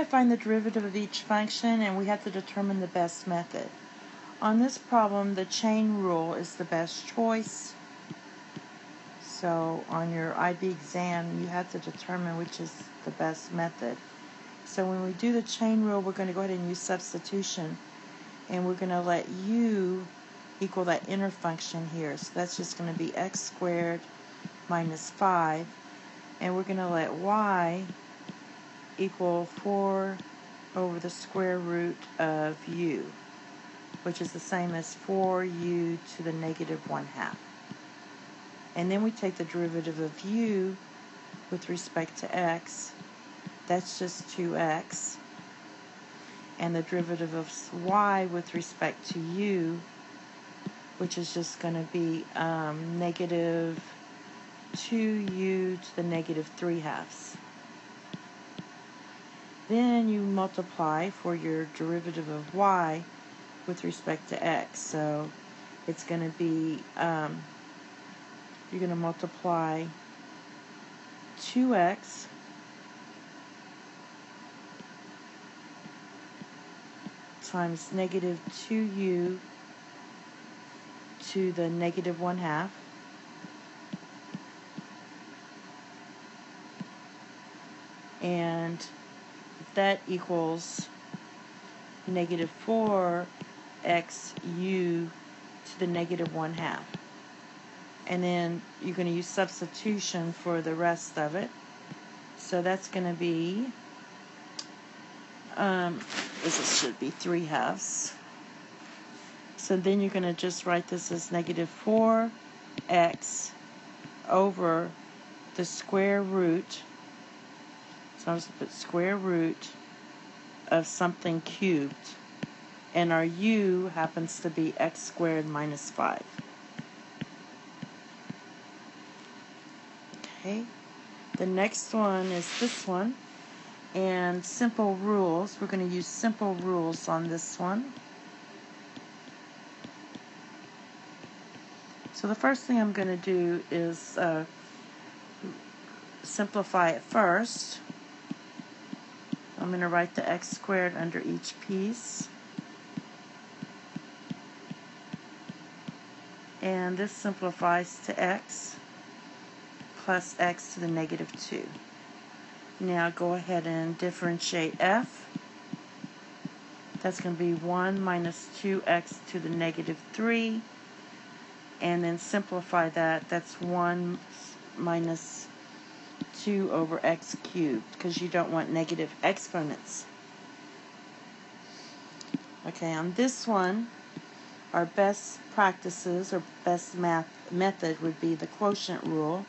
to find the derivative of each function, and we have to determine the best method. On this problem, the chain rule is the best choice. So on your IB exam, you have to determine which is the best method. So when we do the chain rule, we're going to go ahead and use substitution. And we're going to let u equal that inner function here. So that's just going to be x squared minus 5. And we're going to let y equal 4 over the square root of u, which is the same as 4u to the negative 1/2. And then we take the derivative of u with respect to x. That's just 2x. And the derivative of y with respect to u, which is just going to be negative 2u to the negative 3/2. Then you multiply for your derivative of y with respect to x. So it's going to be, you're going to multiply 2x times negative 2u to the negative 1/2. And that equals negative 4xu to the negative 1/2. And then you're going to use substitution for the rest of it. So that's going to be, this should be 3/2. So then you're going to just write this as negative 4x over the square root. So I'm just going to put square root of something cubed. And our u happens to be x squared minus 5. Okay. The next one is this one. And simple rules. We're going to use simple rules on this one. So the first thing I'm going to do is simplify it first. I'm going to write the x squared under each piece. And this simplifies to x plus x to the negative 2. Now go ahead and differentiate f. That's going to be 1 minus 2x to the negative 3. And then simplify that. That's 1 minus 2 over x cubed, because you don't want negative exponents. Okay, on this one, our best practices or best math method would be the quotient rule.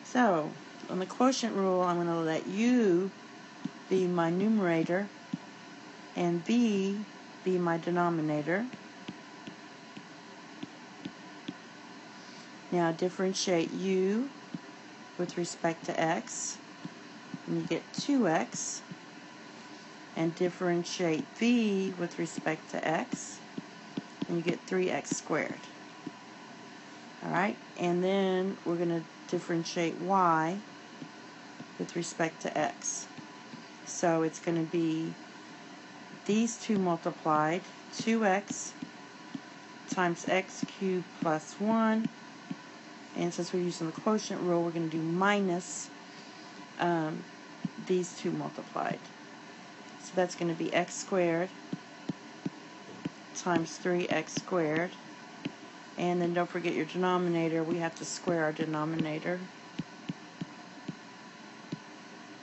So, on the quotient rule, I'm going to let u be my numerator and b be my denominator. Now differentiate u with respect to x, and you get 2x. And differentiate v with respect to x, and you get 3x squared. Alright, and then we're going to differentiate y with respect to x. So it's going to be these two multiplied, 2x times x cubed plus 1. And since we're using the quotient rule, we're going to do minus these two multiplied. So that's going to be x squared times 3x squared. And then don't forget your denominator. We have to square our denominator.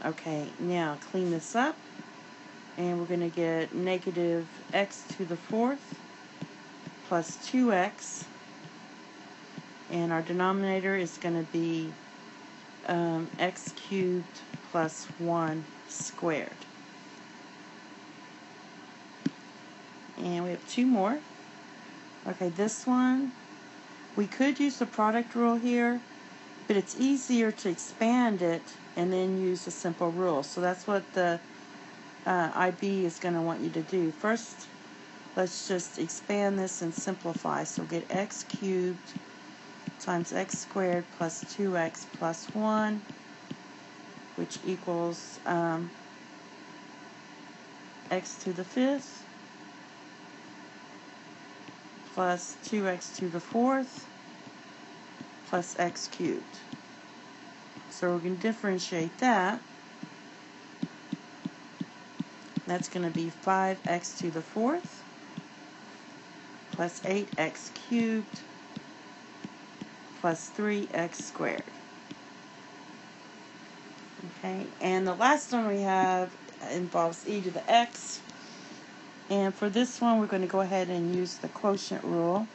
Okay, now clean this up. And we're going to get negative x to the 4th plus 2x. And our denominator is going to be x cubed plus 1 squared. And we have two more. Okay, this one, we could use the product rule here, but it's easier to expand it and then use a simple rule. So that's what the IB is going to want you to do. First, let's just expand this and simplify. So we'll get x cubed times x squared plus 2x plus 1, which equals x to the 5th plus 2x to the 4th plus x cubed. So we're going to differentiate that. That's going to be 5x to the 4th plus 8x cubed plus 3x squared. Okay, and the last one we have involves e to the x. And for this one, we're going to go ahead and use the quotient rule.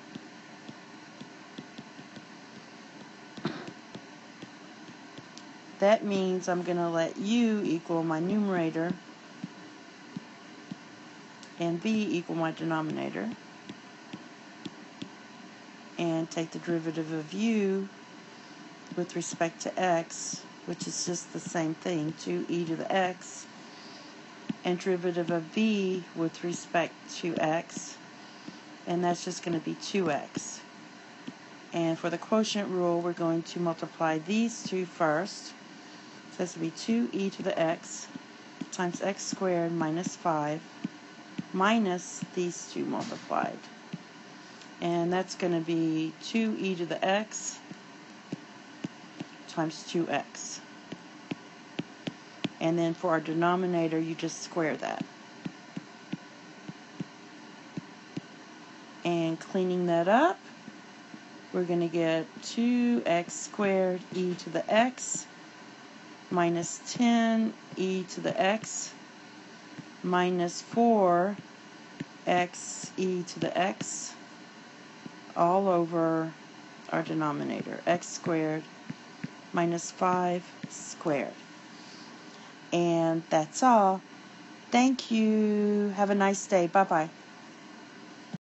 That means I'm going to let u equal my numerator and v equal my denominator, and take the derivative of u with respect to x, which is just the same thing, 2e to the x, and derivative of v with respect to x, and that's just going to be 2x. And for the quotient rule, we're going to multiply these two first. So this will be 2e to the x times x squared minus 5 minus these two multiplied. And that's going to be 2e to the x times 2x. And then for our denominator, you just square that. And cleaning that up, we're going to get 2x squared e to the x minus 10 e to the x minus 4 x e to the x all over our denominator, x squared minus 5 squared. And that's all. Thank you. Have a nice day. Bye-bye.